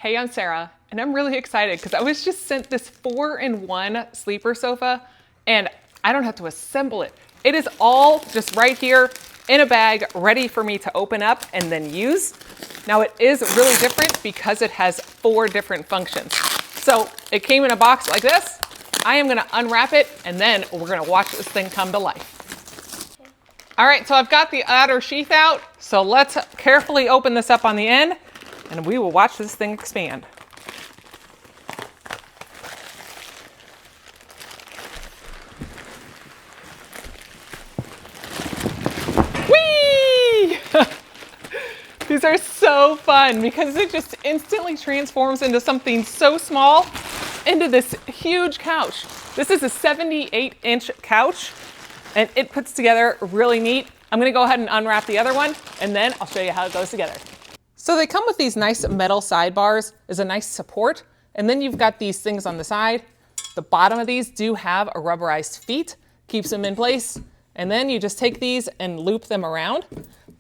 Hey, I'm Sarah, and I'm really excited because I was just sent this 4-in-1 sleeper sofa, and I don't have to assemble it. It is all just right here in a bag, ready for me to open up and then use. Now it is really different because it has 4 different functions. So it came in a box like this. I am gonna unwrap it, and then we're gonna watch this thing come to life. All right, so I've got the outer sheath out, so let's carefully open this up on the end, and we will watch this thing expand. Whee! These are so fun because it just instantly transforms into something so small into this huge couch. This is a 78-inch couch, and it puts together really neat. I'm gonna go ahead and unwrap the other one, and then I'll show you how it goes together. So they come with these nice metal sidebars as a nice support, and then you've got these things on the side. The bottom of these do have a rubberized feet, keeps them in place, and then you just take these and loop them around,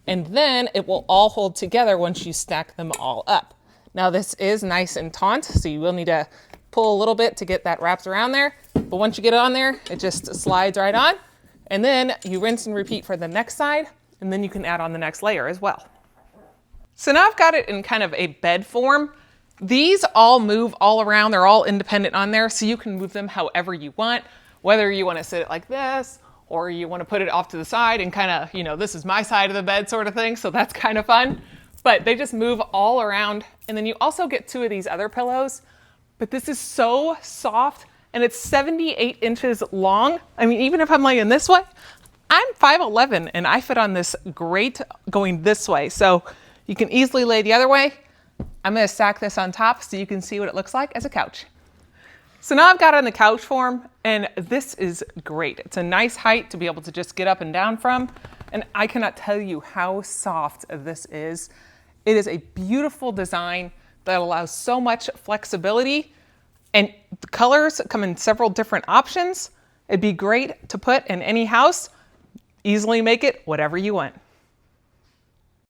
and then it will all hold together once you stack them all up. Now this is nice and taut, so you will need to pull a little bit to get that wrapped around there, but once you get it on there, it just slides right on, and then you rinse and repeat for the next side, and then you can add on the next layer as well. So now I've got it in kind of a bed form. These all move all around. They're all independent on there, so you can move them however you want, whether you want to sit it like this, or you want to put it off to the side and kind of, you know, this is my side of the bed sort of thing, so that's kind of fun. But they just move all around. And then you also get 2 of these other pillows, but this is so soft, and it's 78 inches long. I mean, even if I'm laying this way, I'm 5'11", and I fit on this great going this way. So you can easily lay the other way. I'm gonna stack this on top so you can see what it looks like as a couch. So now I've got it in the couch form, and this is great. It's a nice height to be able to just get up and down from, and I cannot tell you how soft this is. It is a beautiful design that allows so much flexibility, and the colors come in several different options. It'd be great to put in any house. Easily make it whatever you want.